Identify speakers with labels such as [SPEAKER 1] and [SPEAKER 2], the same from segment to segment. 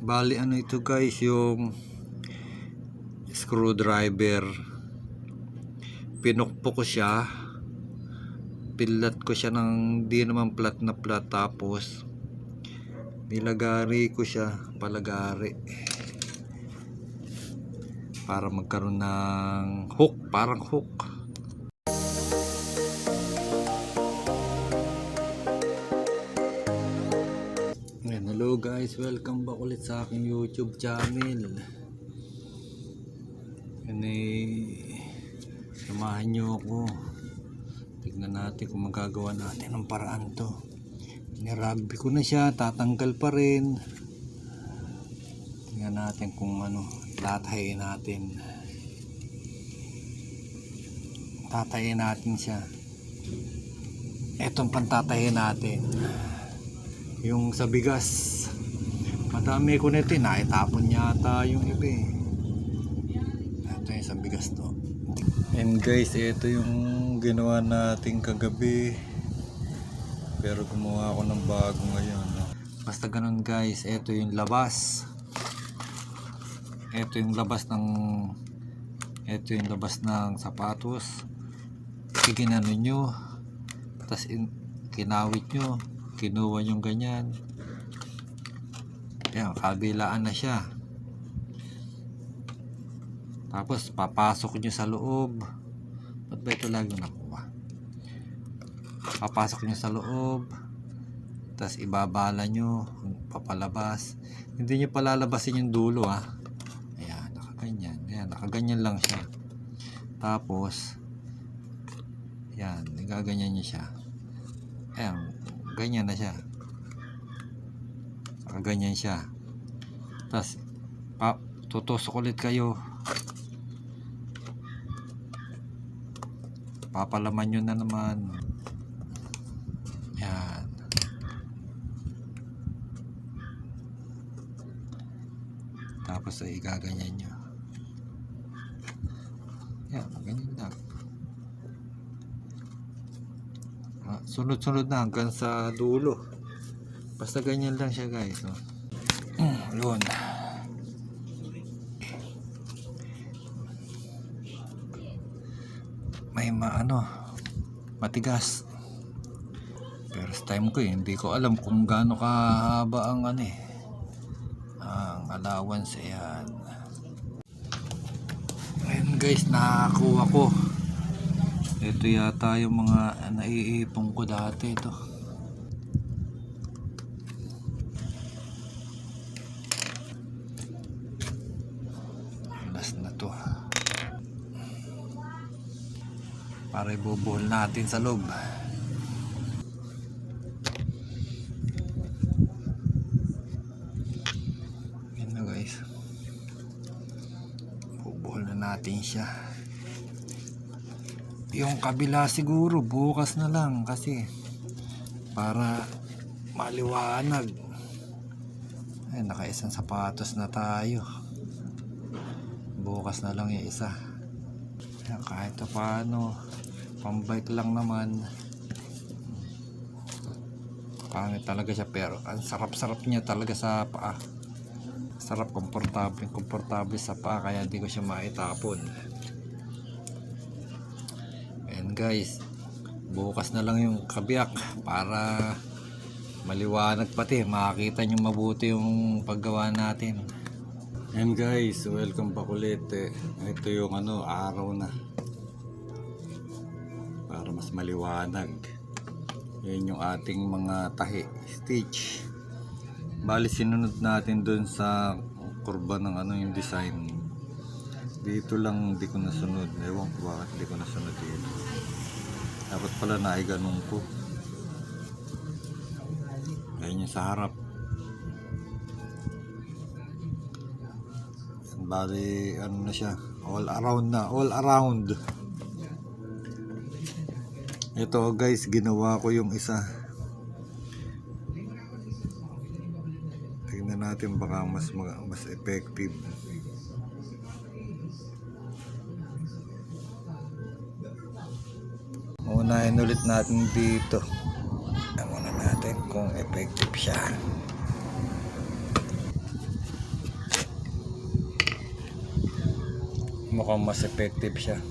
[SPEAKER 1] Bali ano ito guys, yung screwdriver. Pinukpok ko siya, pilat ko siya ng di naman flat na flat, tapos nilagari ko siya palagari para magkaroon ng hook, parang hook. Hello guys, welcome back ulit sa aking YouTube channel. Samahan nyo ako. Tignan natin kung magagawa natin ng paraan to. Nirugby ko na siya, tatanggal pa rin. Tignan natin kung tatayin natin. Tatayin natin siya. Etong pantatayin natin, yung sa bigas. Madami ko nito, naitapon yata yung iba eh. Ito yung sa bigas to. And guys, ito yung ginawa natin kagabi, pero gumawa ako ng bago ngayon, no? Basta ganun guys. Ito yung labas. Ito yung labas ng sapatos. Iginano nyo, tapos kinawit nyo, kinuha yung ganyan. Ayan, kabilaan na siya. Tapos papasok nyo sa loob. Ba't ba ito lagi nakuha? Papasok nyo sa loob, tapos ibabala nyo papalabas. Hindi nyo palalabasin yung dulo ha. Ayan, nakaganyan. Ayan, nakaganyan lang siya. Tapos ayan, nagaganyan nyo siya. Ayan, ganyan na siya. Ganyan siya. Tapos tutusok ulit kayo. Papalaman nyo na naman. Yan. Tapos ay igaganyan nyo. Yan, ganyan lang. Sunod-sunod na hanggang sa dulo. Basta ganyan lang siya guys, no? Yun. May matigas. First time ko hindi ko alam kung gaano kahaba ang ang allowance. Ayan. Ayan guys, nakakuha ko. Ito yata yung mga naiipon ko dati ito. Na to para ibubuhol natin sa loob. Yan na guys, bubuhol na natin siya. Yung kabila siguro bukas na lang, kasi para maliwanag. Ay, nakaisang sapatos na tayo. Bukas na lang yung isa. Kahit paano, pambike lang naman. Pangit talaga siya, pero ang sarap-sarap niya talaga sa paa. Sarap, komportable sa paa, kaya hindi ko siya maitapon. And guys, bukas na lang yung kabiyak para maliwanag, pati makakita nyo mabuti yung paggawa natin. And guys, welcome back ulit. Ito yung araw na, para mas maliwanag. Yan yung ating mga tahi stitch. Bali sinunod natin dun sa kurba ng yung design. Dito lang hindi ko nasunod. Ewan ko bakit hindi ko nasunod dito. Dapat pala naiganong ko. Ayan yung sa harap. Bali na siya, all around na, all around. Ito guys, ginawa ko yung isa. Tingnan natin, baka mas effective. Unahin ulit natin dito. Tingnan muna natin kung effective siya. Mukhang mas effective siya.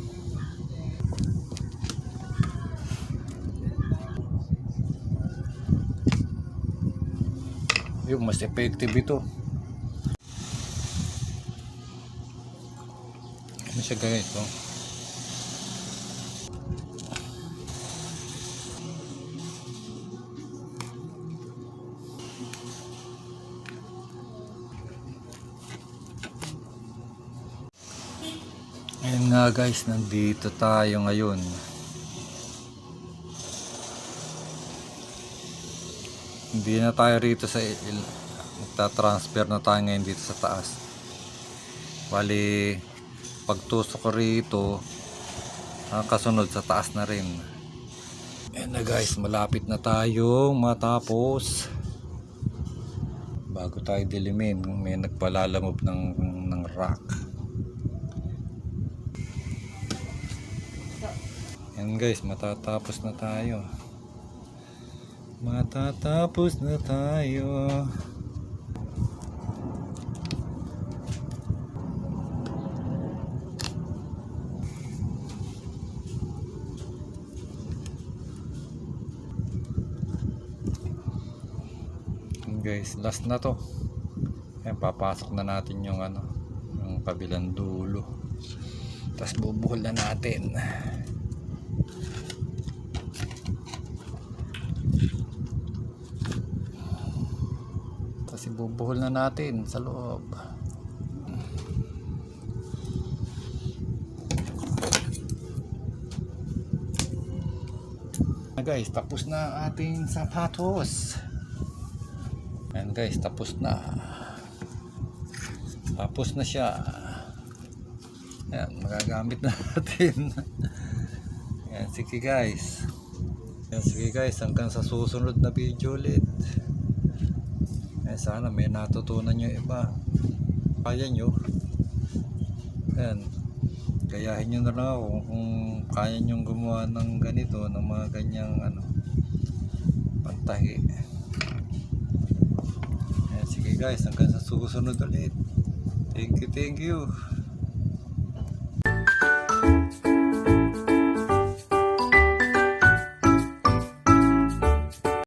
[SPEAKER 1] Yung mas effective ito. Ano siya guys? Oh. Ayun nga guys, nandito tayo ngayon. Hindi na tayo rito sa magta-transfer na tayo ngayon dito sa taas. Bali, pagtusok ko rito, kasunod sa taas na rin. Ayun na guys, malapit na tayong matapos. Bago tayo dilimin, may nagpalalamove ng rock. Yan guys, matatapos na tayo. Matatapos na tayo. Yan guys, last na to. Yan, papasok na natin yung yung kabilang dulo. Tapos bubuhol na natin. Kasi bubuhol na natin sa loob. Guys, tapos na ating sapatos. Ayan guys, tapos na. Tapos na siya. Ayan, magagamit na natin. Ayan, sige guys. Ayan, sige guys, hanggang sa susunod na video ulit. Sana may natutunan nyo iba. Kaya nyo. Ayan. Gayahin nyo na lang ako kung kaya nyo gumawa ng ganito, ng mga ganyang pantahi. Ayan, sige guys, hanggang sa susunod ulit. Thank you.